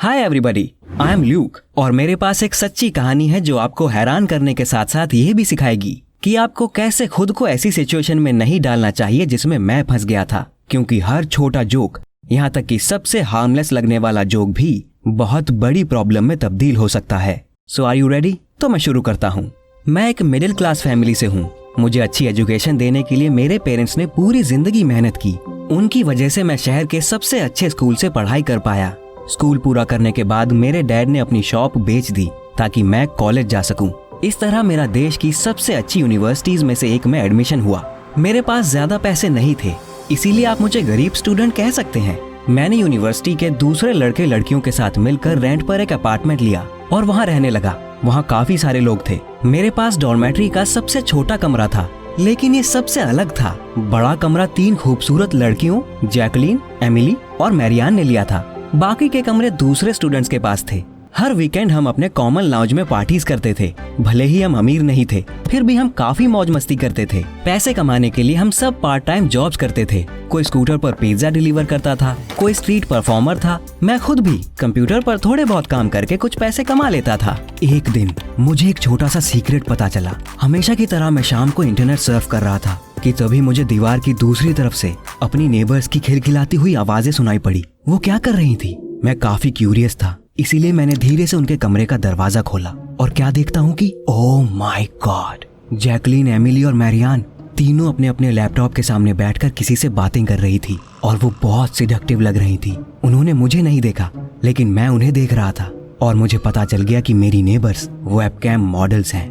Hi everybody, I am Luke और मेरे पास एक सच्ची कहानी है जो आपको हैरान करने के साथ साथ ये भी सिखाएगी कि आपको कैसे खुद को ऐसी सिचुएशन में नहीं डालना चाहिए जिसमें मैं फंस गया था। क्योंकि हर छोटा जोक, यहाँ तक कि सबसे हार्मलेस लगने वाला जोक भी बहुत बड़ी प्रॉब्लम में तब्दील हो सकता है। सो आर यू रेडी? तो मैं शुरू करता हूँ। मैं एक मिडिल क्लास फैमिली से हूँ। मुझे अच्छी एजुकेशन देने के लिए मेरे पेरेंट्स ने पूरी जिंदगी मेहनत की। उनकी वजह से मैं शहर के सबसे अच्छे स्कूल से पढ़ाई कर पाया। स्कूल पूरा करने के बाद मेरे डैड ने अपनी शॉप बेच दी ताकि मैं कॉलेज जा सकूं। इस तरह मेरा देश की सबसे अच्छी यूनिवर्सिटीज में से एक में एडमिशन हुआ। मेरे पास ज्यादा पैसे नहीं थे, इसीलिए आप मुझे गरीब स्टूडेंट कह सकते हैं। मैंने यूनिवर्सिटी के दूसरे लड़के लड़कियों के साथ मिलकर रेंट पर एक अपार्टमेंट लिया और वहाँ रहने लगा। वहाँ काफी सारे लोग थे। मेरे पास डॉर्मेट्री का सबसे छोटा कमरा था, लेकिन ये सबसे अलग था। बड़ा कमरा 3 खूबसूरत लड़कियों जैकलीन, एमिली और मैरियान ने लिया था। बाकी के कमरे दूसरे स्टूडेंट्स के पास थे। हर वीकेंड हम अपने कॉमन लाउंज में पार्टीज करते थे। भले ही हम अमीर नहीं थे, फिर भी हम काफी मौज मस्ती करते थे। पैसे कमाने के लिए हम सब पार्ट टाइम जॉब्स करते थे। कोई स्कूटर पर पिज्जा डिलीवर करता था, कोई स्ट्रीट परफॉर्मर था। मैं खुद भी कंप्यूटर पर थोड़े बहुत काम करके कुछ पैसे कमा लेता था। एक दिन मुझे एक छोटा सा सीक्रेट पता चला। हमेशा की तरह मैं शाम को इंटरनेट सर्फ कर रहा था कि तभी मुझे दीवार की दूसरी तरफ से अपनी नेबर्स की खिलखिलाती हुई आवाजें सुनाई पड़ी। वो क्या कर रही थी? मैं काफी क्यूरियस था, इसीलिए मैंने धीरे से उनके कमरे का दरवाजा खोला और क्या देखता हूँ कि oh my God, Jacqueline, Emily और मैरियान तीनों अपने अपने लैपटॉप के सामने बैठकर किसी से बातें कर रही थी और वो बहुत सिडक्टिव लग रही थी। उन्होंने मुझे नहीं देखा, लेकिन मैं उन्हें देख रहा था और मुझे पता चल गया कि मेरी नेबर्स वेबकैम मॉडल्स हैं।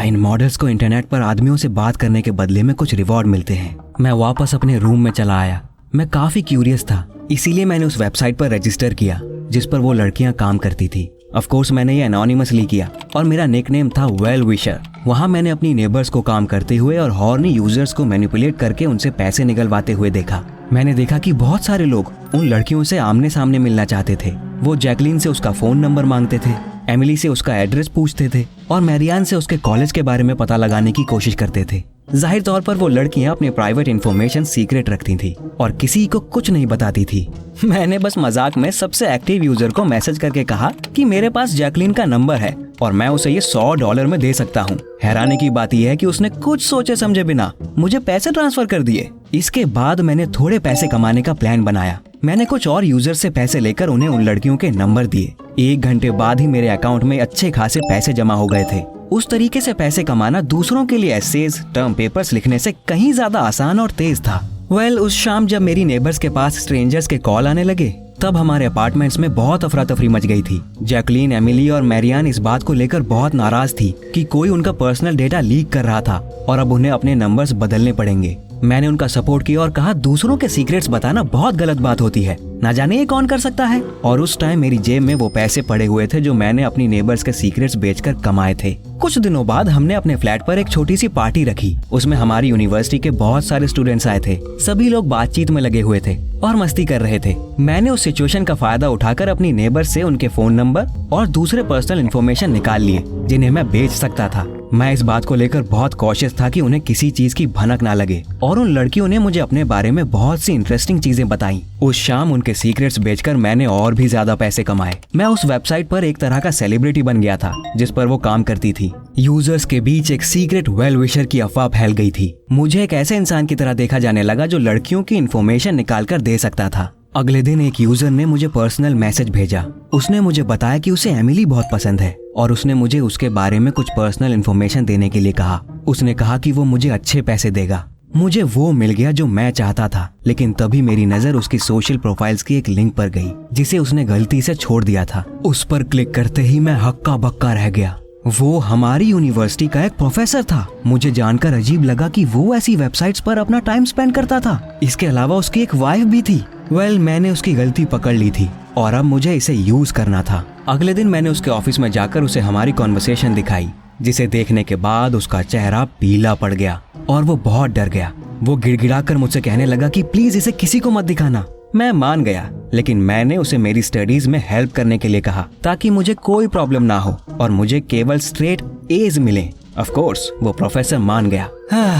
इन मॉडल्स को इंटरनेट पर आदमियों से बात करने के बदले में कुछ रिवॉर्ड मिलते हैं। मैं वापस अपने रूम में चला आया। मैं काफी क्यूरियस था, इसीलिए मैंने उस वेबसाइट पर रजिस्टर किया जिस पर वो लड़कियां काम करती थी। ऑफ कोर्स मैंने ये एनोनिमसली किया और मेरा निकनेम था वेल विशर। वहाँ मैंने अपनी नेबर्स को काम करते हुए और हॉर्नी यूजर्स को मैनिपुलेट करके उनसे पैसे निकलवाते हुए देखा। मैंने देखा कि बहुत सारे लोग उन लड़कियों से आमने सामने मिलना चाहते थे। वो जैकलीन से उसका फोन नंबर मांगते थे, एमिली से उसका एड्रेस पूछते थे और मैरियान से उसके कॉलेज के बारे में पता लगाने की कोशिश करते थे। जाहिर तौर पर वो लड़कियां अपने प्राइवेट इन्फॉर्मेशन सीक्रेट रखती थी और किसी को कुछ नहीं बताती थी। मैंने बस मजाक में सबसे एक्टिव यूजर को मैसेज करके कहा कि मेरे पास जैकलीन का नंबर है और मैं उसे ये $100 में दे सकता हूँ। हैरानी की बात यह है कि उसने कुछ सोचे समझे बिना मुझे पैसे ट्रांसफर कर दिए। इसके बाद मैंने थोड़े पैसे कमाने का प्लान बनाया। मैंने कुछ और यूजर से पैसे लेकर उन्हें उन लड़कियों के नंबर दिए। 1 घंटे बाद ही मेरे अकाउंट में अच्छे खासे पैसे जमा हो गए थे। उस तरीके से पैसे कमाना दूसरों के लिए एसेज, टर्म पेपर्स लिखने से कहीं ज्यादा आसान और तेज था। उस शाम जब मेरी नेबर्स के पास स्ट्रेंजर्स के कॉल आने लगे, तब हमारे अपार्टमेंट्स में बहुत अफरा तफरी मच गई थी। जैकलीन, एमिली और मैरियान इस बात को लेकर बहुत नाराज थी कि कोई उनका पर्सनल डेटा लीक कर रहा था और अब उन्हें अपने नंबर्स बदलने पड़ेंगे। मैंने उनका सपोर्ट किया और कहा दूसरों के सीक्रेट्स बताना बहुत गलत बात होती है, ना जाने ये कौन कर सकता है। और उस टाइम मेरी जेब में वो पैसे पड़े हुए थे जो मैंने अपनी नेबर्स के सीक्रेट्स बेचकर कमाए थे। कुछ दिनों बाद हमने अपने फ्लैट पर एक छोटी सी पार्टी रखी। उसमें हमारी यूनिवर्सिटी के बहुत सारे स्टूडेंट्स आए थे। सभी लोग बातचीत में लगे हुए थे और मस्ती कर रहे थे। मैंने उस सिचुएशन का फायदा उठाकर अपनी नेबर्स से उनके फोन नंबर और दूसरे पर्सनल इन्फॉर्मेशन निकाल लिए जिन्हें मैं बेच सकता था। मैं इस बात को लेकर बहुत कॉशियस था कि उन्हें किसी चीज की भनक ना लगे और उन लड़कियों ने मुझे अपने बारे में बहुत सी इंटरेस्टिंग चीजें बताई। उस शाम उनके सीक्रेट्स बेचकर मैंने और भी ज्यादा पैसे कमाए। मैं उस वेबसाइट पर एक तरह का सेलिब्रिटी बन गया था जिस पर वो काम करती थी। यूजर्स के बीच एक सीक्रेट वेल विशर की अफवाह फैल गई थी। मुझे एक ऐसे इंसान की तरह देखा जाने लगा जो लड़कियों की इन्फॉर्मेशन निकाल कर दे सकता था। अगले दिन एक यूजर ने मुझे पर्सनल मैसेज भेजा। उसने मुझे बताया कि उसे एमिली बहुत पसंद है और उसने मुझे उसके बारे में कुछ पर्सनल इन्फॉर्मेशन देने के लिए कहा। उसने कहा कि वो मुझे अच्छे पैसे देगा। मुझे वो मिल गया जो मैं चाहता था, लेकिन तभी मेरी नजर उसकी सोशल प्रोफाइल्स की एक लिंक पर गई जिसे उसने गलती से छोड़ दिया था। उस पर क्लिक करते ही मैं हक्का बक्का रह गया। वो हमारी यूनिवर्सिटी का एक प्रोफेसर था। मुझे जानकर अजीब लगा कि वो ऐसी वेबसाइट्स पर अपना टाइम स्पेंड करता था। इसके अलावा उसकी एक वाइफ भी थी। मैंने उसकी गलती पकड़ ली थी और अब मुझे इसे यूज करना था। अगले दिन मैंने उसके ऑफिस में जाकर उसे हमारी कॉन्वर्सेशन दिखाई, जिसे देखने के बाद उसका चेहरा पीला पड़ गया और वो बहुत डर गया। वो गिड़गिड़ाकर मुझसे कहने लगा कि प्लीज इसे किसी को मत दिखाना। मैं मान गया, लेकिन मैंने उसे मेरी स्टडीज में हेल्प करने के लिए कहा ताकि मुझे कोई प्रॉब्लम ना हो और मुझे केवल स्ट्रेट एज मिले। ऑफ कोर्स वो प्रोफेसर मान गया।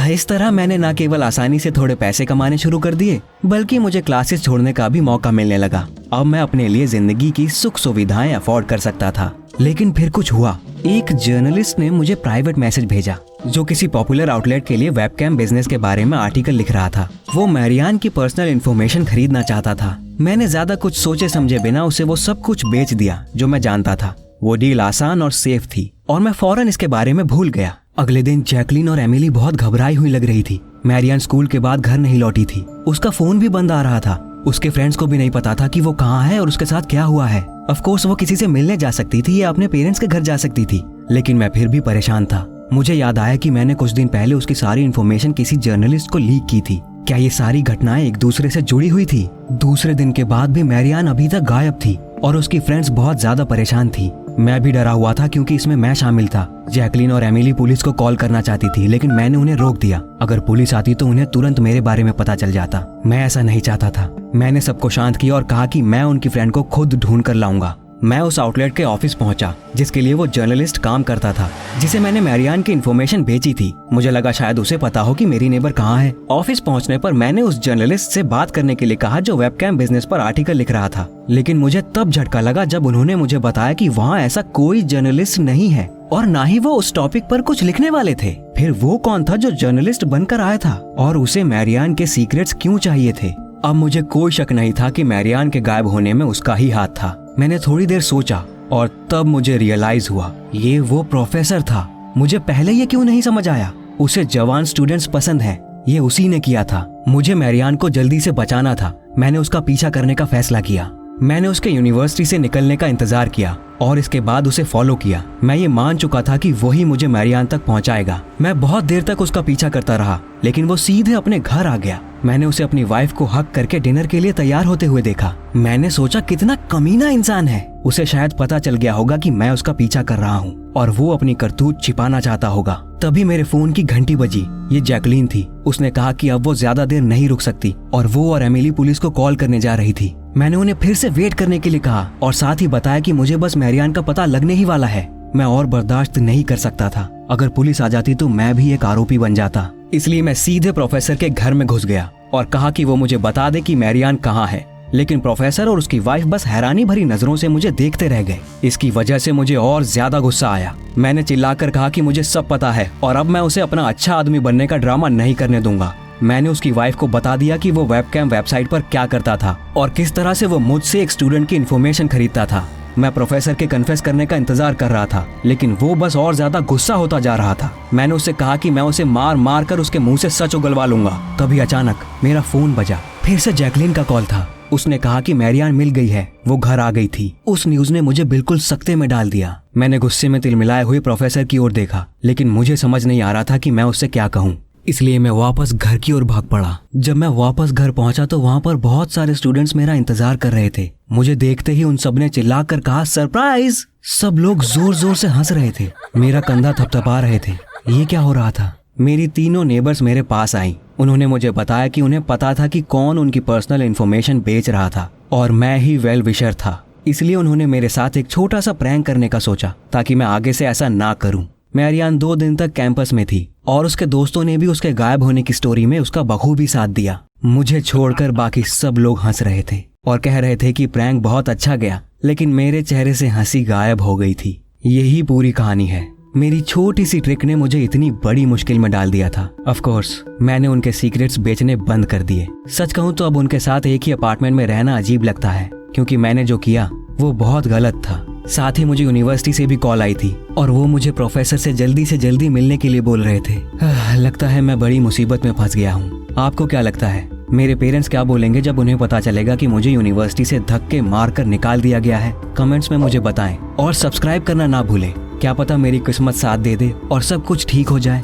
इस तरह मैंने न केवल आसानी से थोड़े पैसे कमाने शुरू कर दिए, बल्कि मुझे क्लासेस छोड़ने का भी मौका मिलने लगा। अब मैं अपने लिए जिंदगी की सुख सुविधाएं अफोर्ड कर सकता था। लेकिन फिर कुछ हुआ। एक जर्नलिस्ट ने मुझे प्राइवेट मैसेज भेजा जो किसी पॉपुलर आउटलेट के लिए वेबकैम बिजनेस के बारे में आर्टिकल लिख रहा था। वो मैरियान की पर्सनल इन्फॉर्मेशन खरीदना चाहता था। मैंने ज्यादा कुछ सोचे समझे बिना उसे वो सब कुछ बेच दिया जो मैं जानता था। वो डील आसान और सेफ थी और मैं फौरन इसके बारे में भूल गया। अगले दिन जैकलीन और एमिली बहुत घबराई हुई लग रही थी। मैरियान स्कूल के बाद घर नहीं लौटी थी। उसका फोन भी बंद आ रहा था। उसके फ्रेंड्स को भी नहीं पता था कि वो कहाँ है और उसके साथ क्या हुआ है। ऑफ कोर्स वो किसी से मिलने जा सकती थी या अपने पेरेंट्स के घर जा सकती थी, लेकिन मैं फिर भी परेशान था। मुझे याद आया कि मैंने कुछ दिन पहले उसकी सारी इन्फॉर्मेशन किसी जर्नलिस्ट को लीक की थी। क्या ये सारी घटनाएं एक दूसरे से जुड़ी हुई थी? दूसरे दिन के बाद भी मैरियान अभी तक गायब थी और उसकी फ्रेंड्स बहुत ज्यादा परेशान थी। मैं भी डरा हुआ था क्योंकि इसमें मैं शामिल था। जैकलीन और एमिली पुलिस को कॉल करना चाहती थी, लेकिन मैंने उन्हें रोक दिया। अगर पुलिस आती तो उन्हें तुरंत मेरे बारे में पता चल जाता। मैं ऐसा नहीं चाहता था। मैंने सबको शांत किया और कहा कि मैं उनकी फ्रेंड को खुद ढूंढ कर लाऊंगा। मैं उस आउटलेट के ऑफिस पहुंचा जिसके लिए वो जर्नलिस्ट काम करता था, जिसे मैंने मैरियान की इन्फॉर्मेशन भेजी थी। मुझे लगा शायद उसे पता हो कि मेरी नेबर कहाँ है। ऑफिस पहुंचने पर मैंने उस जर्नलिस्ट से बात करने के लिए कहा जो वेबकैम बिजनेस पर आर्टिकल लिख रहा था, लेकिन मुझे तब झटका लगा जब उन्होंने मुझे बताया कि वहाँ ऐसा कोई जर्नलिस्ट नहीं है और ना ही वो उस टॉपिक पर कुछ लिखने वाले थे। फिर वो कौन था जो जर्नलिस्ट बनकर आया था और उसे मैरियान के सीक्रेट्स क्यों चाहिए थे? अब मुझे कोई शक नहीं था कि मैरियान के गायब होने में उसका ही हाथ था। मैंने थोड़ी देर सोचा और तब मुझे रियलाइज हुआ ये वो प्रोफेसर था। मुझे पहले ये क्यों नहीं समझ आया? उसे जवान स्टूडेंट्स पसंद हैं, ये उसी ने किया था। मुझे मैरियान को जल्दी से बचाना था। मैंने उसका पीछा करने का फैसला किया। मैंने उसके यूनिवर्सिटी से निकलने का इंतजार किया और इसके बाद उसे फॉलो किया। मैं ये मान चुका था कि वही मुझे मैरियान तक पहुंचाएगा। मैं बहुत देर तक उसका पीछा करता रहा, लेकिन वो सीधे अपने घर आ गया। मैंने उसे अपनी वाइफ को हक करके डिनर के लिए तैयार होते हुए देखा। मैंने सोचा कितना कमीना इंसान है। उसे शायद पता चल गया होगा कि मैं उसका पीछा कर रहा हूँ और वो अपनी करतूत छिपाना चाहता होगा। तभी मेरे फोन की घंटी बजी। ये जैकलीन थी। उसने कहा कि अब वो ज्यादा देर नहीं रुक सकती और वो और एमिली पुलिस को कॉल करने जा रही थी। मैंने उन्हें फिर से वेट करने के लिए कहा और साथ ही बताया कि मुझे बस मैरियान का पता लगने ही वाला है। मैं और बर्दाश्त नहीं कर सकता था। अगर पुलिस आ जाती तो मैं भी एक आरोपी बन जाता। इसलिए मैं सीधे प्रोफेसर के घर में घुस गया और कहा कि वो मुझे बता दे कि मैरियान कहाँ है। लेकिन प्रोफेसर और उसकी वाइफ बस हैरानी भरी नजरों से मुझे देखते रह गए। इसकी वजह से मुझे और ज्यादा गुस्सा आया। मैंने चिल्लाकर कहा कि मुझे सब पता है और अब मैं उसे अपना अच्छा आदमी बनने का ड्रामा नहीं करने दूंगा। मैंने उसकी वाइफ को बता दिया कि वो वेबकैम वेबसाइट पर क्या करता था और किस तरह से वो मुझसे एक स्टूडेंट की इन्फॉर्मेशन खरीदता था। मैं प्रोफेसर के कन्फेस करने का इंतजार कर रहा था, लेकिन वो बस और ज्यादा गुस्सा होता जा रहा था। मैंने उससे कहा कि मैं उसे मार मार कर उसके मुंह से सच उगलवा लूंगा। तभी अचानक मेरा फोन बजा। फिर से जैकलीन का कॉल था। उसने कहा कि मैरियान मिल गई है, वो घर आ गई थी। उस न्यूज ने मुझे बिल्कुल सख्ते में डाल दिया। मैंने गुस्से में तिलमिलाए हुए प्रोफेसर की ओर देखा, लेकिन मुझे समझ नहीं आ रहा था कि मैं उससे क्या कहूँ। इसलिए मैं वापस घर की ओर भाग पड़ा। जब मैं वापस घर पहुंचा तो वहां पर बहुत सारे स्टूडेंट्स मेरा इंतजार कर रहे थे। मुझे देखते ही उन सबने चिल्लाकर कहा सरप्राइज। सब लोग जोर जोर से हंस रहे थे, मेरा कंधा थपथपा रहे थे। ये क्या हो रहा था? मेरी तीनों नेबर्स मेरे पास आई। उन्होंने मुझे बताया कि उन्हें पता था कि कौन उनकी पर्सनल इन्फॉर्मेशन बेच रहा था और मैं ही वेल विशर था। इसलिए उन्होंने मेरे साथ एक छोटा सा प्रैंक करने का सोचा ताकि मैं आगे से ऐसा ना करूं। मैरियान 2 दिन तक कैंपस में थी और उसके दोस्तों ने भी उसके गायब होने की स्टोरी में उसका बखूबी साथ दिया। मुझे छोड़कर बाकी सब लोग हंस रहे थे और कह रहे थे कि प्रैंक बहुत अच्छा गया, लेकिन मेरे चेहरे से हंसी गायब हो गई थी। यही पूरी कहानी है। मेरी छोटी सी ट्रिक ने मुझे इतनी बड़ी मुश्किल में डाल दिया था। ऑफ कोर्स मैंने उनके सीक्रेट्स बेचने बंद कर दिए। सच कहूँ तो अब उनके साथ एक ही अपार्टमेंट में रहना अजीब लगता है, क्योंकि मैंने जो किया वो बहुत गलत था। साथ ही मुझे यूनिवर्सिटी से भी कॉल आई थी और वो मुझे प्रोफेसर से जल्दी मिलने के लिए बोल रहे थे। लगता है मैं बड़ी मुसीबत में फंस गया हूँ। आपको क्या लगता है मेरे पेरेंट्स क्या बोलेंगे जब उन्हें पता चलेगा कि मुझे यूनिवर्सिटी से धक्के मारकर निकाल दिया गया है? कमेंट्स में मुझे बताएं और सब्सक्राइब करना ना भूलें। क्या पता मेरी किस्मत साथ दे दे और सब कुछ ठीक हो जाए।